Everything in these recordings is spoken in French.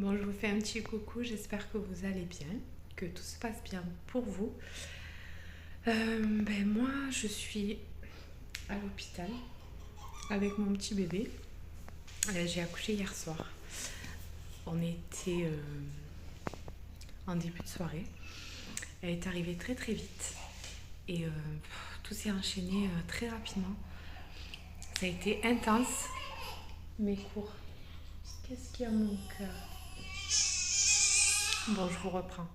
Bon, je vous fais un petit coucou, j'espère que vous allez bien, que tout se passe bien pour vous. Moi, je suis à l'hôpital avec mon petit bébé. J'ai accouché hier soir. On était en début de soirée. Elle est arrivée très très vite et tout s'est enchaîné très rapidement. Ça a été intense, mais court. Qu'est-ce qu'il y a mon cœur? Bon, je vous reprends.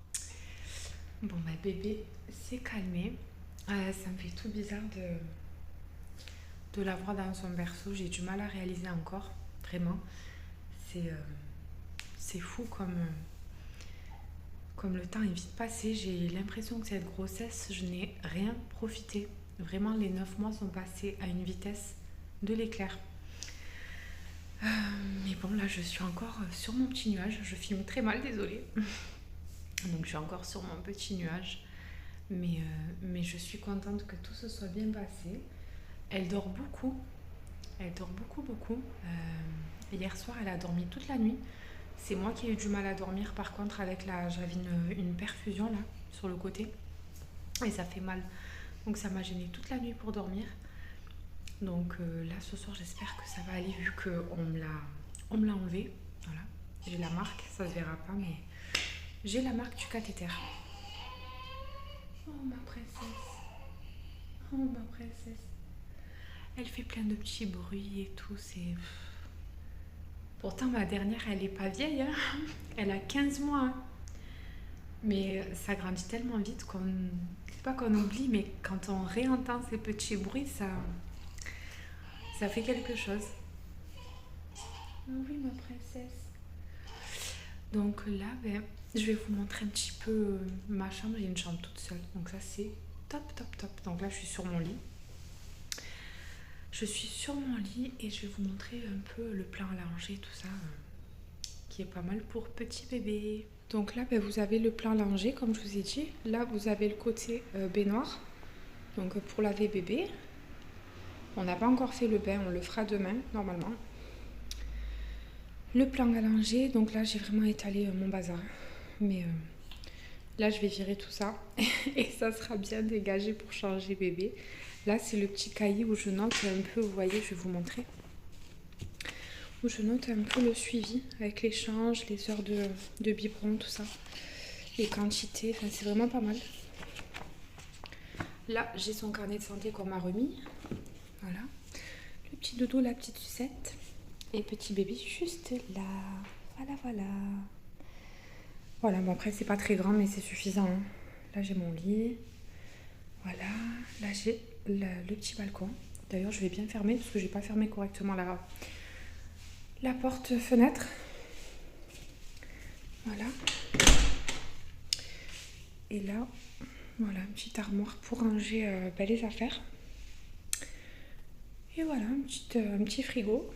Bon, ma bébé s'est calmée. Ça me fait tout bizarre de la voir dans son berceau. J'ai du mal à réaliser encore, vraiment. C'est fou comme le temps est vite passé. J'ai l'impression que cette grossesse, je n'ai rien profité. Vraiment, les 9 mois sont passés à une vitesse de l'éclair. Mais bon, là, je suis encore sur mon petit nuage. Je filme très mal, désolée. Donc, je suis encore sur mon petit nuage. Mais je suis contente que tout se soit bien passé. Elle dort beaucoup. Elle dort beaucoup, beaucoup. Hier soir, elle a dormi toute la nuit. C'est moi qui ai eu du mal à dormir. Par contre, j'avais une perfusion là, sur le côté. Et ça fait mal. Donc ça m'a gênée toute la nuit pour dormir. Donc là, ce soir, j'espère que ça va aller vu qu'on me l'a enlevé. Voilà. J'ai la marque, ça se verra pas, mais j'ai la marque du cathéter. Oh, ma princesse. Oh, ma princesse. Elle fait plein de petits bruits et tout. Pourtant, ma dernière, elle est pas vieille. Hein. Elle a 15 mois. Hein. Mais ça grandit tellement vite c'est pas qu'on oublie, mais quand on réentend ces petits bruits, ça fait quelque chose. Oui, ma princesse. Donc là, je vais vous montrer un petit peu ma chambre. J'ai une chambre toute seule. Donc ça, c'est top, top, top. Donc là, je suis sur mon lit. Je suis sur mon lit et je vais vous montrer un peu le plan à langer, tout ça, qui est pas mal pour petit bébé. Donc là, vous avez le plan langer, comme je vous ai dit. Là, vous avez le côté baignoire, donc pour laver bébé. On n'a pas encore fait le bain, on le fera demain, normalement. Le plan à langer, donc là, j'ai vraiment étalé mon bazar. Mais là, je vais virer tout ça et ça sera bien dégagé pour changer bébé. Là, c'est le petit cahier où je note un peu, vous voyez, je vais vous montrer. Où je note un peu le suivi avec l'échange, les heures de biberon, tout ça. Les quantités, enfin c'est vraiment pas mal. Là, j'ai son carnet de santé qu'on m'a remis. Voilà. Le petit dodo, la petite sucette. Et petit bébé juste là. Voilà, voilà. Voilà, bon après c'est pas très grand mais c'est suffisant. Hein. Là j'ai mon lit. Voilà. Là j'ai le petit balcon. D'ailleurs je vais bien fermer parce que j'ai pas fermé correctement la porte-fenêtre. Voilà. Et là, voilà, une petite armoire pour ranger les affaires. Et voilà, un petit frigo.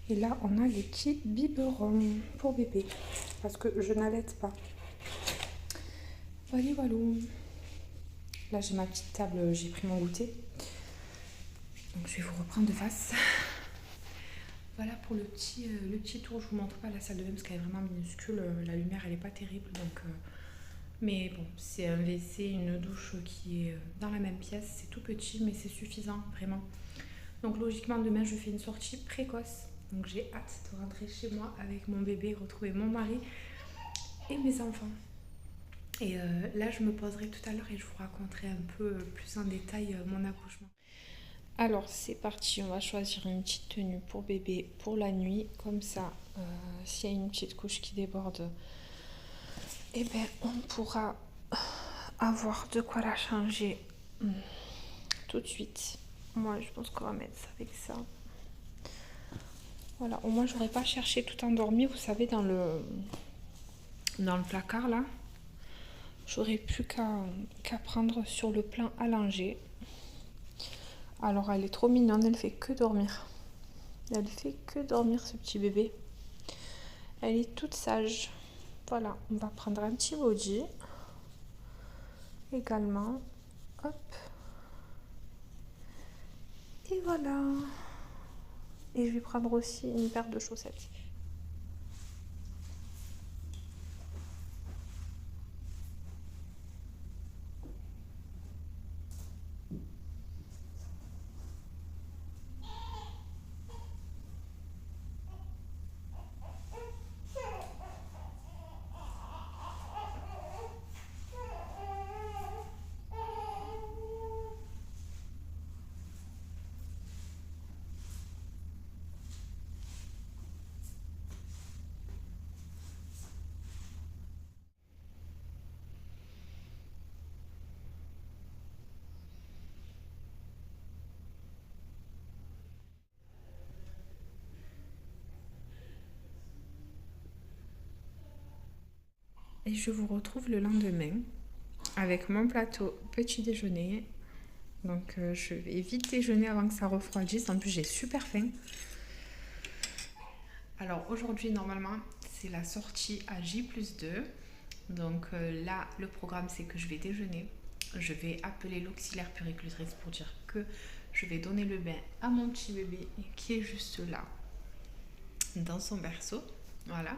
Et là, on a les petits biberons pour bébé. Parce que je n'allaite pas. Voilà, voilà. Là, j'ai ma petite table, j'ai pris mon goûter. Donc, je vais vous reprendre de face. Voilà pour le petit tour. Je vous montre pas la salle de bain parce qu'elle est vraiment minuscule. La lumière, elle est pas terrible. Donc, mais bon, c'est un WC, une douche qui est dans la même pièce. C'est tout petit, mais c'est suffisant, vraiment. Donc, logiquement, demain, je fais une sortie précoce. Donc, j'ai hâte de rentrer chez moi avec mon bébé, retrouver mon mari et mes enfants. Et là, je me poserai tout à l'heure et je vous raconterai un peu plus en détail mon accouchement. Alors, c'est parti. On va choisir une petite tenue pour bébé pour la nuit. Comme ça, s'il y a une petite couche qui déborde, eh ben, on pourra avoir de quoi la changer tout de suite. Moi, je pense qu'on va mettre ça avec ça. Voilà, au moins, j'aurais pas cherché tout endormi. Vous savez, dans le placard, là. J'aurais plus qu'à prendre sur le plan à langer. Alors, elle est trop mignonne. Elle fait que dormir. Elle fait que dormir, ce petit bébé. Elle est toute sage. Voilà, on va prendre un petit body. Également. Hop. Et voilà. Et je vais prendre aussi une paire de chaussettes. et je vous retrouve le lendemain avec mon plateau petit déjeuner. Donc je vais vite déjeuner avant que ça refroidisse. En plus j'ai super faim. Alors aujourd'hui normalement c'est la sortie à J+2. Donc là le programme c'est que je vais déjeuner. Je vais appeler l'auxiliaire puéricultrice pour dire que je vais donner le bain à mon petit bébé qui est juste là dans son berceau. Voilà.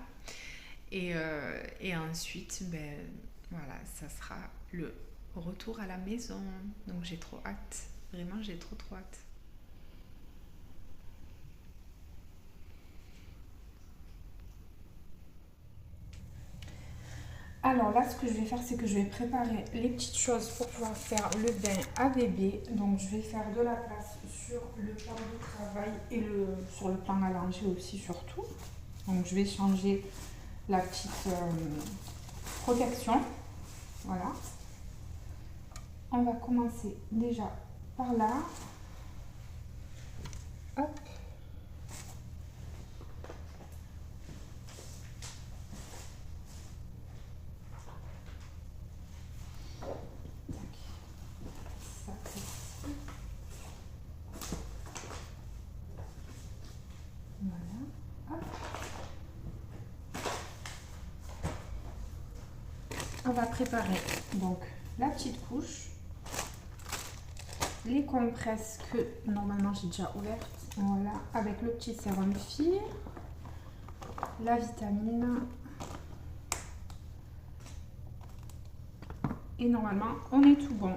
Et ensuite, ben, voilà, ça sera le retour à la maison. Donc j'ai trop hâte. Vraiment, j'ai trop hâte. Alors là, ce que je vais faire, c'est que je vais préparer les petites choses pour pouvoir faire le bain à bébé. Donc je vais faire de la place sur le plan de travail et sur le plan à langer aussi surtout. Donc je vais changer la petite protection. Voilà. On va commencer déjà par là. Hop. Ça, ici. Voilà. Hop. On va préparer donc la petite couche, les compresses que normalement j'ai déjà ouvertes, voilà, avec le petit sérum FIR, la vitamine, et normalement on est tout bon.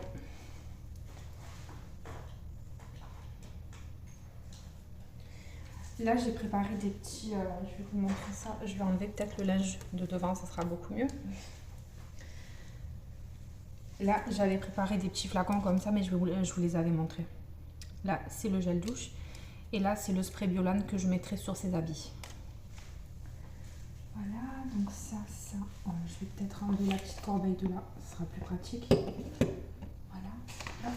Là j'ai préparé des petits, je vais vous montrer ça, je vais enlever peut-être le linge de devant, ça sera beaucoup mieux. Là, j'avais préparé des petits flacons comme ça, mais je vous les avais montrés. Là, c'est le gel douche. Et là, c'est le spray Biolan que je mettrai sur ses habits. Voilà, donc ça. Je vais peut-être enlever la petite corbeille de là. Ce sera plus pratique. Voilà. Hop.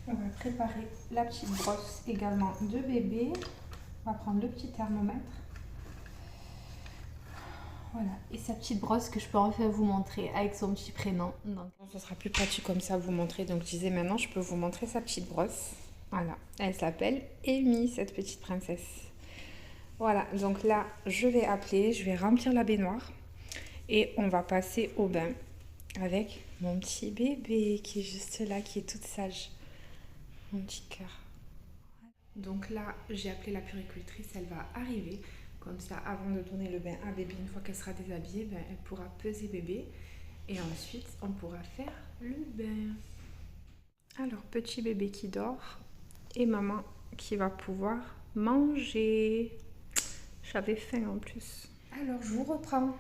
On va préparer la petite brosse également de bébé. On va prendre le petit thermomètre. Voilà, et sa petite brosse que je peux enfin vous montrer avec son petit prénom. Donc, ce sera plus pratique comme ça à vous montrer. Donc je disais maintenant, je peux vous montrer sa petite brosse. Voilà, elle s'appelle Amy, cette petite princesse. Voilà, donc là, je vais appeler, je vais remplir la baignoire. Et on va passer au bain avec mon petit bébé qui est juste là, qui est toute sage. Mon petit cœur. Donc là, j'ai appelé la puéricultrice, elle va arriver. Comme ça, avant de donner le bain à bébé, une fois qu'elle sera déshabillée, ben, elle pourra peser bébé. Et ensuite, on pourra faire le bain. Alors, petit bébé qui dort et maman qui va pouvoir manger. J'avais faim en plus. Alors, je vous reprends.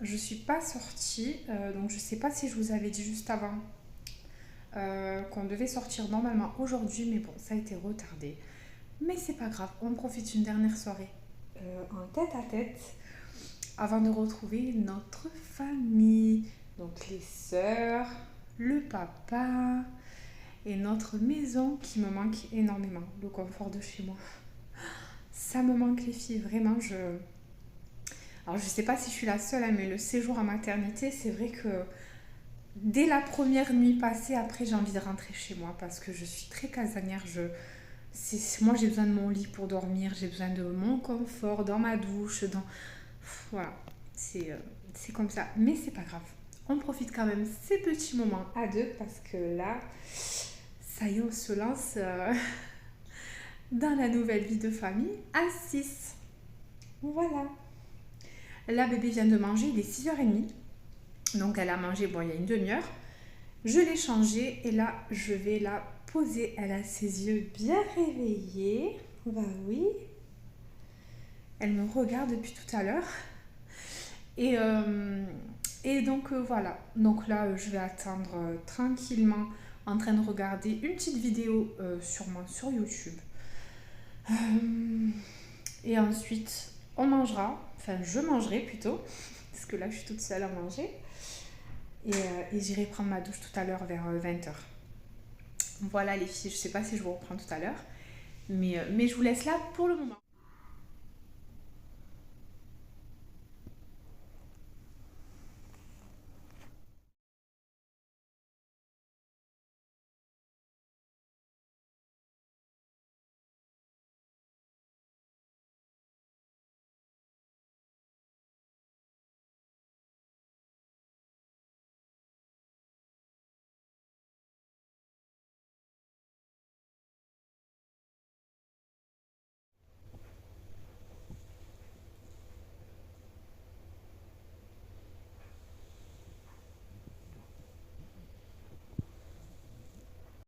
Je suis pas sortie, donc je sais pas si je vous avais dit juste avant qu'on devait sortir normalement aujourd'hui, mais bon, ça a été retardé. Mais c'est pas grave, on profite une dernière soirée en tête-à-tête avant de retrouver notre famille. Donc les sœurs, le papa et notre maison qui me manque énormément. Le confort de chez moi. Ça me manque les filles, vraiment. Alors je sais pas si je suis la seule, hein, mais le séjour en maternité, c'est vrai que dès la première nuit passée, après j'ai envie de rentrer chez moi parce que je suis très casanière. Moi j'ai besoin de mon lit pour dormir, j'ai besoin de mon confort dans ma douche, voilà, c'est comme ça, mais c'est pas grave. On profite quand même ces petits moments à deux parce que là, ça y est, on se lance dans la nouvelle vie de famille à 6. Voilà. La bébé vient de manger, il est 6h30. Donc elle a mangé, bon, il y a une demi-heure. Je l'ai changée et là, je vais la poser. Elle a ses yeux bien réveillés. Bah oui. Elle me regarde depuis tout à l'heure. Et donc voilà. Donc là, je vais attendre tranquillement en train de regarder une petite vidéo sur YouTube. Et ensuite, on mangera. Enfin, je mangerai plutôt. Parce que là, je suis toute seule à manger. Et j'irai prendre ma douche tout à l'heure vers 20h. Voilà les filles, je sais pas si je vous reprends tout à l'heure, mais je vous laisse là pour le moment.